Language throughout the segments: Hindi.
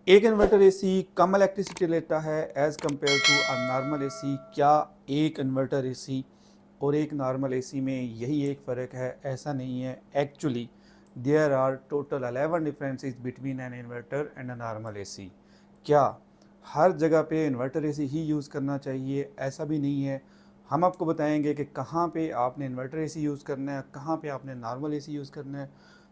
एक इन्वर्टर एसी कम इलेक्ट्रिसिटी लेता है as compare to a normal AC. क्या एक इन्वर्टर एसी और एक नॉर्मल एसी में यही एक फ़र्क है? ऐसा नहीं है। Actually there are total 11 differences between an inverter and a normal AC. क्या हर जगह पे इन्वर्टर एसी ही यूज़ करना चाहिए? ऐसा भी नहीं है। हम आपको बताएंगे कि कहाँ पे आपने इन्वर्टर एसी यूज़ करना है, कहाँ पे आपने नॉर्मल एसी यूज़ करना है।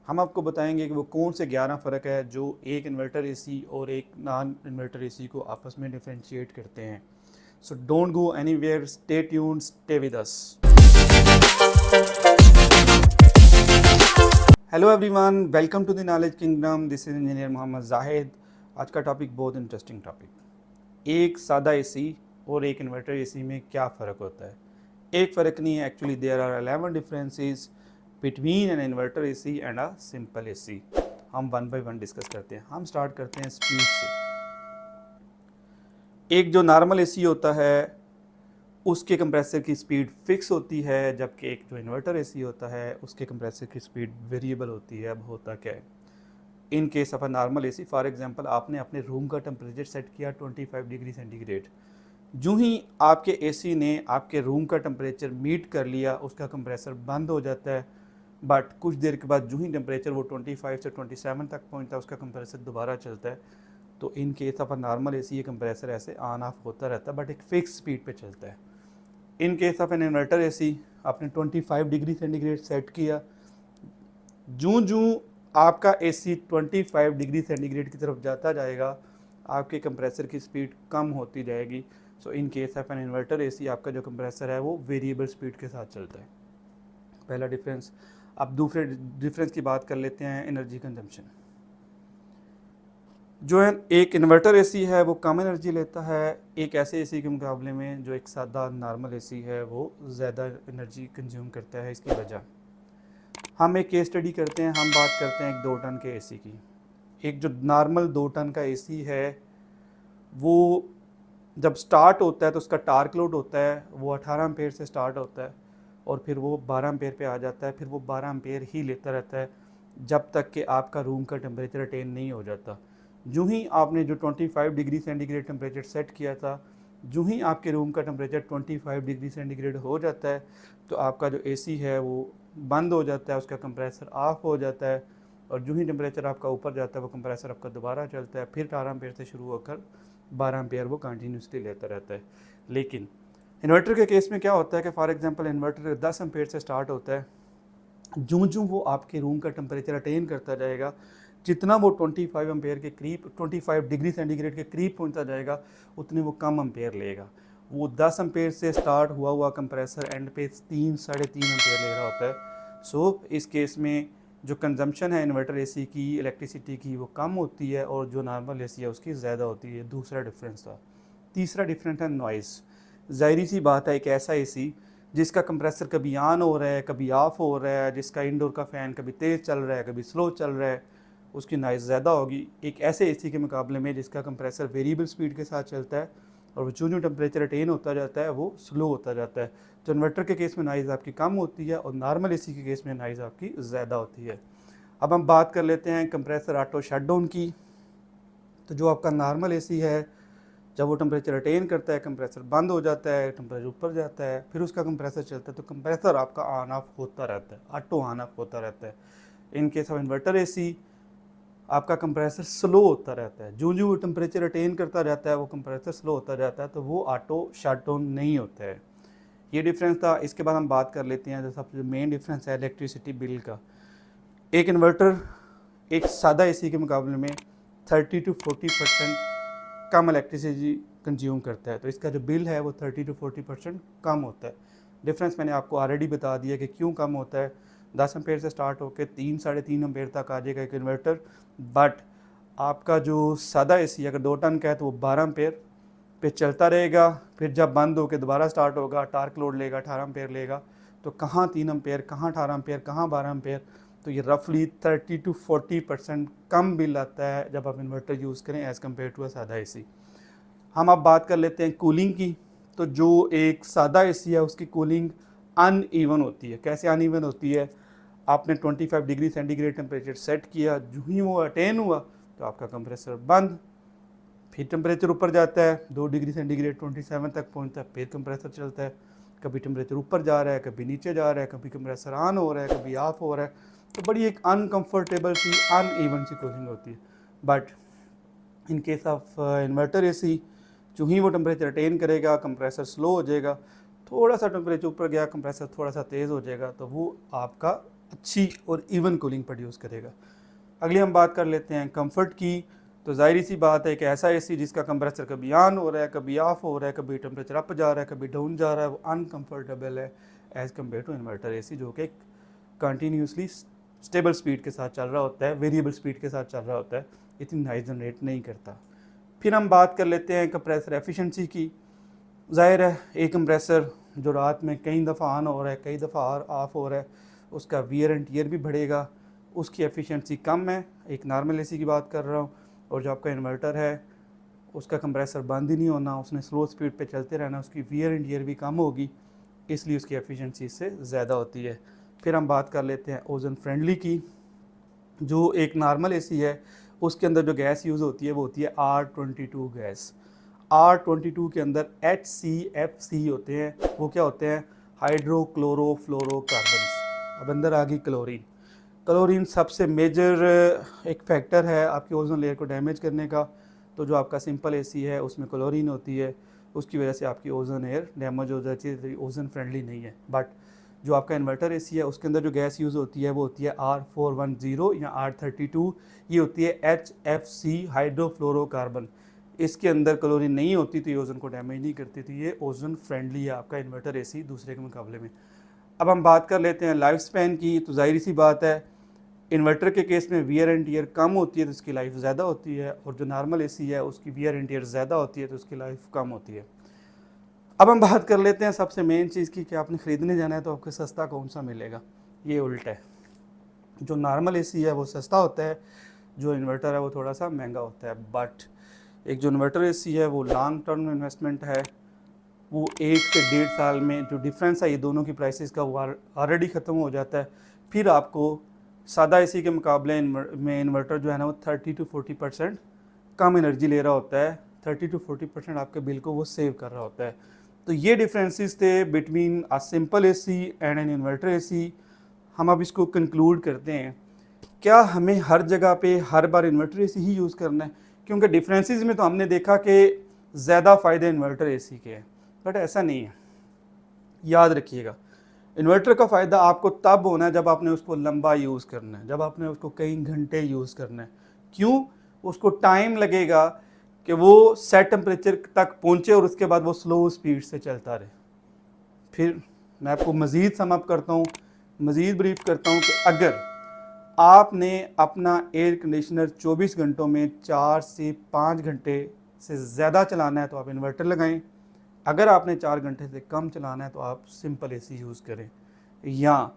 हम आपको बताएंगे कि वो कौन से 11 फ़र्क है जो एक इन्वर्टर एसी और एक नॉन इन्वर्टर एसी को आपस में डिफरेंशिएट करते हैं। So don't go anywhere, stay tuned, stay with us. Hello everyone, welcome to the knowledge kingdom. This is engineer Mohammed Zahid. आज का टॉपिक बहुत इंटरेस्टिंग टॉपिक। एक सादा एसी और एक इन्वर्टर एसी में क्या फ़र्क होता है? एक फ़र्क नहीं है। Actually there are 11 differences between an inverter AC and a simple AC. हम वन बाय वन डिस्कस करते हैं। हम स्टार्ट करते हैं स्पीड से। एक जो नॉर्मल एसी होता है उसके कंप्रेसर की स्पीड फिक्स होती है, जबकि एक जो इन्वर्टर एसी होता है उसके कंप्रेसर की स्पीड वेरिएबल होती है। अब होता क्या है in case of a normal AC? For example, आपने अपने रूम का टेम्परेचर सेट किया 25 डिग्री सेंटीग्रेड। जो ही आपके एसी ने आपके रूम का टेम्परेचर मीट कर लिया, उसका कंप्रेसर बंद हो जाता है। बट कुछ देर के बाद जो ही टेम्परेचर वो 25 से 27 तक पहुंचता है, उसका कंप्रेसर दोबारा चलता है। तो इन case of a normal AC ये कंप्रेसर ऐसे ऑन ऑफ होता रहता है, बट एक फिक्स स्पीड पे चलता है। In case of an inverter AC, आपने 25 डिग्री सेंटीग्रेड सेट किया। जूं जूं आपका एसी 25 डिग्री सेंटीग्रेड की तरफ जाता जाएगा, आपके कंप्रेसर की स्पीड कम होती जाएगी। So in case of an inverter AC, आपका जो कंप्रेसर है वो वेरिएबल स्पीड के साथ चलता है। पहला डिफरेंस। अब दूसरे डिफरेंस की बात कर लेते हैं, एनर्जी कंजम्पशन। जो है एक इन्वर्टर एसी है वो कम एनर्जी लेता है एक ऐसे एसी के मुकाबले में जो एक सादा नॉर्मल एसी है वो ज़्यादा एनर्जी कंज्यूम करता है। इसकी वजह, हम एक केस स्टडी करते हैं। हम बात करते हैं एक 2 टन के एसी की। एक जो नॉर्मल 2 टन का एसी है वो जब स्टार्ट होता है तो उसका टार्क लोड होता है वो 18 एम्पेयर से स्टार्ट होता है और फिर वो 12 एम्पेयर पे आ जाता है। फिर वो 12 एम्पेयर ही लेता रहता है जब तक कि आपका रूम का टेम्परेचर अटेन नहीं हो जाता। जो ही आपने जो 25 डिग्री सेंटीग्रेड टेम्परेचर सेट किया था, जो ही आपके रूम का टेम्परेचर 25 डिग्री सेंटीग्रेड हो जाता है तो आपका जो एसी है वो बंद हो जाता है, उसका कंप्रेसर ऑफ हो जाता है। और जो ही टेम्परेचर आपका ऊपर जाता है वो कंप्रेसर आपका दोबारा चलता है। फिर 18 एम्पेयर से शुरू होकर 12 एम्पेयर वो कंटिन्यूसली लेता रहता है। लेकिन इन्वर्टर के केस में क्या होता है कि फॉर एग्जांपल इन्वर्टर 10 एम्पेयर से स्टार्ट होता है। जूँ जूँ वो आपके रूम का टेम्परेचर अटेन करता जाएगा, जितना वो 25 एम्पेयर के करीब 25 डिग्री सेंटीग्रेड के करीब पहुंचता जाएगा, उतने वो कम एम्पेयर लेगा। वो 10 एम्पेयर से स्टार्ट हुआ हुआ कंप्रेसर एंड पे 3-3.5 एम्पेयर ले रहा होता है। सो इस केस में जो कंजम्पशन है इन्वर्टर एसी की इलेक्ट्रिसिटी की वो कम होती है और जो नॉर्मल एसी है उसकी ज़्यादा होती है। दूसरा डिफरेंस था। तीसरा डिफरेंस है नॉइज़। ज़ाहिरी सी बात है, एक ऐसा एसी जिसका कंप्रेसर कभी ऑन हो रहा है कभी ऑफ हो रहा है, जिसका इंडोर का फ़ैन कभी तेज़ चल रहा है कभी स्लो चल रहा है, उसकी नॉइज़ ज़्यादा होगी एक ऐसे एसी के मुकाबले में जिसका कंप्रेसर वेरिएबल स्पीड के साथ चलता है और वो जो टेम्परेचर अटेन होता जाता है वो स्लो होता जाता है। तो इन्वर्टर के केस में नॉइज़ आपकी कम होती है और नॉर्मल एसी के केस में नॉइज़ आपकी ज़्यादा होती है। अब हम बात कर लेते हैं कंप्रेसर ऑटो शटडाउन की। तो जो आपका नॉर्मल एसी है, जब वो टेम्परेचर अटेन करता है कंप्रेसर बंद हो जाता है, टेम्परेचर ऊपर जाता है, फिर उसका कंप्रेसर चलता है तो कंप्रेसर आपका ऑन ऑफ होता रहता है, ऑटो ऑन ऑफ होता रहता है। In case of inverter AC, आपका कंप्रेसर स्लो होता रहता है। जो वो टेम्परेचर अटेन करता जाता है वो कंप्रेसर स्लो होता जाता है, तो वो ऑटो शट डाउन नहीं होता है। ये डिफरेंस था। इसके बाद हम बात कर लेते हैं जो सबसे मेन डिफरेंस है इलेक्ट्रिसिटी बिल का। एक इन्वर्टर एक सादा एसी के मुकाबले में 30-40% कम इलेक्ट्रिसिटी कंज्यूम करता है, तो इसका जो बिल है वो 30-40% कम होता है। डिफरेंस मैंने आपको ऑलरेडी बता दिया कि क्यों कम होता है। 10 एम्पेयर से स्टार्ट होकर 3-3.5 एम्पेयर तक आ जाएगा एक इन्वर्टर, बट आपका जो सादा एसी अगर 2 टन का है तो वो 12 एम्पेयर पे चलता रहेगा। फिर जब बंद होकर दोबारा स्टार्ट होगा, टार्क लोड लेगा, 18 एम्पेयर लेगा। तो कहाँ 3 एम्पेयर, कहाँ 18 एम्पेयर, कहाँ 12 एम्पेयर। तो ये रफली 30-40% कम बिल आता है जब आप इन्वर्टर यूज़ करें एज़ कम्पेयर टू अ सादा एसी। हम अब बात कर लेते हैं कूलिंग की। तो जो एक सादा एसी है उसकी कूलिंग अनइवन होती है। कैसे अनइवन होती है? आपने 25 डिग्री सेंटीग्रेड टेम्परेचर सेट किया, जो ही वो अटेन हुआ तो आपका कंप्रेसर बंद। फिर टेम्परेचर ऊपर जाता है 2 डिग्री सेंटीग्रेड 27 तक पहुंचता है, फिर कंप्रेसर चलता है। कभी टेम्परेचर ऊपर जा रहा है, कभी नीचे जा रहा है, कभी कंप्रेसर ऑन हो रहा है, कभी ऑफ हो रहा है। तो बड़ी एक अनकंफर्टेबल सी अनइवन सी कूलिंग होती है। But in case of inverter AC, जो ही वो टेम्परेचर अटेन करेगा, कंप्रेसर स्लो हो जाएगा, थोड़ा सा टेम्परेचर ऊपर गया, कंप्रेसर थोड़ा सा तेज़ हो जाएगा, तो वो आपका अच्छी और इवन कूलिंग प्रोड्यूस करेगा। अगली हम बात कर लेते हैं कंफर्ट की। तो ज़ाहिर सी बात है कि ऐसा एसी जिसका कंप्रेसर कभी ऑन हो रहा है, कभी ऑफ हो रहा है, कभी टेम्परेचर अप जा रहा है, कभी डाउन जा रहा है, वो अनकम्फर्टेबल है as compare to inverter AC, जो कि कंटिन्यूसली स्टेबल स्पीड के साथ चल रहा होता है, वेरिएबल स्पीड के साथ चल रहा होता है, इतनी नॉइज़ जनरेट नहीं करता। फिर हम बात कर लेते हैं कंप्रेसर एफिशिएंसी की। ज़ाहिर है एक कंप्रेसर जो रात में कई दफ़ा ऑन हो रहा है, कई दफ़ा ऑफ हो रहा है, उसका वियर एंड टियर भी बढ़ेगा, उसकी एफिशिएंसी कम है। एक नॉर्मल एसी की बात कर रहा हूँ। और जो आपका इन्वर्टर है उसका कंप्रेसर बंद ही नहीं होना, उसने स्लो स्पीड पे चलते रहना, उसकी वियर एंड टियर भी कम होगी, इसलिए उसकी एफिशिएंसी इससे ज़्यादा होती है। फिर हम बात कर लेते हैं ओजन फ्रेंडली की। जो एक नॉर्मल एसी है उसके अंदर जो गैस यूज़ होती है वो होती है R22 गैस। R22 के अंदर HCFC होते हैं। वो क्या होते हैं? हाइड्रोक्लोरोफ्लोरोकार्बन्स। अब अंदर आ गई क्लोरीन। क्लोरीन सबसे मेजर एक फैक्टर है आपकी ओजोन लेयर को डैमेज करने का। तो जो आपका सिंपल एसी है उसमें क्लोरीन होती है, उसकी वजह से आपकी ओजोन लेयर डैमेज हो जाती है, ओजन फ्रेंडली नहीं है। बट जो आपका इन्वर्टर एसी है उसके अंदर जो गैस यूज़ होती है वो होती है R410 या R32। ये होती है HFC, हाइड्रोफ्लोरोकार्बन। इसके अंदर क्लोरीन नहीं होती तो ये ओजन को डैमेज नहीं करती, तो ये ओजन फ्रेंडली है आपका इन्वर्टर एसी दूसरे के मुकाबले में। अब हम बात कर लेते हैं लाइफ स्पैन की। तो ज़ाहिर सी बात है इन्वर्टर के केस में वियर एंड टियर कम होती है तो उसकी लाइफ ज़्यादा होती है, और जो नॉर्मल एसी है उसकी वियर एंड टियर ज़्यादा होती है तो उसकी लाइफ कम होती है। अब हम बात कर लेते हैं सबसे मेन चीज़ की कि आपने ख़रीदने जाना है तो आपको सस्ता कौन सा मिलेगा। ये उल्टा है, जो नॉर्मल एसी है वो सस्ता होता है, जो इन्वर्टर है वो थोड़ा सा महंगा होता है। बट एक जो इन्वर्टर एसी है वो लॉन्ग टर्म इन्वेस्टमेंट है, वो 1 से 1.5 साल में जो डिफरेंस है ये दोनों की प्राइसेस का वो ऑलरेडी ख़त्म हो जाता है। फिर आपको सादा एसी के मुकाबले में इन्वर्टर जो है ना वो 30 to 40% कम एनर्जी ले रहा होता है, 30 to 40% आपके बिल को वो सेव कर रहा होता है। तो ये डिफरेंसेस थे between a simple AC and an inverter AC. हम अब इसको कंक्लूड करते हैं। क्या हमें हर जगह पे हर बार इन्वर्टर एसी ही यूज़ करना है? क्योंकि डिफरेंसेस में तो हमने देखा कि ज़्यादा फ़ायदे इन्वर्टर एसी के हैं, बट ऐसा नहीं है। याद रखिएगा इन्वर्टर का फ़ायदा आपको तब होना है जब आपने उसको लंबा यूज़ करना है, जब आपने उसको कई घंटे यूज़ करना है। क्यों? उसको टाइम लगेगा कि वो सेट टेम्परेचर तक पहुँचे और उसके बाद वो स्लो स्पीड से चलता रहे। फिर मैं आपको मज़ीद सम अप करता हूँ, मज़ीद ब्रीफ करता हूँ कि अगर आपने अपना एयर कंडीशनर 24 घंटों में 4 से 5 घंटे से ज़्यादा चलाना है तो आप इन्वर्टर लगाएं। अगर आपने 4 घंटे से कम चलाना है तो आप सिंपल एसी यूज़ करें। या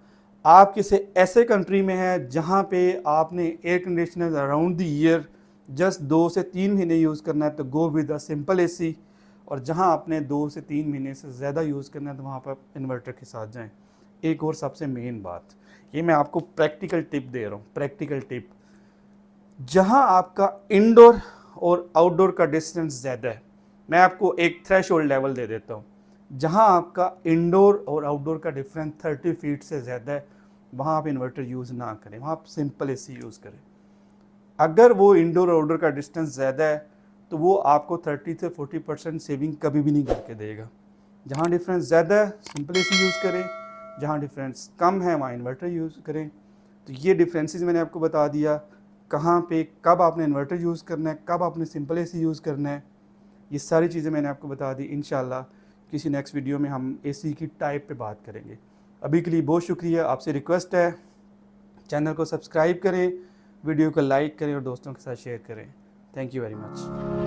आप किसी ऐसे कंट्री में हैं जहाँ पे आपने air conditioner around the year just 2 से 3 महीने यूज़ करना है तो go with a simple AC. और जहाँ आपने 2 से 3 महीने से ज़्यादा यूज़ करना है तो वहाँ पर इन्वर्टर के साथ जाएं। एक और सबसे मेन बात, ये मैं आपको प्रैक्टिकल टिप दे रहा हूँ, प्रैक्टिकल टिप। जहाँ आपका इंडोर और आउटडोर का डिस्टेंस ज़्यादा है, मैं आपको एक थ्रेशोल्ड लेवल दे देता हूँ। जहाँ आपका इंडोर और आउटडोर का डिफरेंस 30 फीट से ज़्यादा है, वहाँ आप इन्वर्टर यूज़ ना करें, वहाँ आप सिंपल एसी यूज़ करें। अगर वो इंडोर और आउटडोर का डिस्टेंस ज़्यादा है तो वो आपको 30 से 40% सेविंग कभी भी नहीं करके देगा। जहाँ डिफरेंस ज़्यादा है सिंपल एसी यूज़ करें, जहाँ डिफरेंस कम है वहाँ इन्वर्टर यूज़ करें। तो ये डिफरेंसेस मैंने आपको बता दिया, कहाँ पे कब आपने इन्वर्टर यूज़ करना है, कब आपने सिंपल एसी यूज़ करना है, ये सारी चीज़ें मैंने आपको बता दी। इंशाल्लाह किसी नेक्स्ट वीडियो में हम एसी की टाइप पे बात करेंगे। अभी के लिए बहुत शुक्रिया। आपसे रिक्वेस्ट है चैनल को सब्सक्राइब करें, वीडियो को लाइक करें और दोस्तों के साथ शेयर करें। Thank you very much.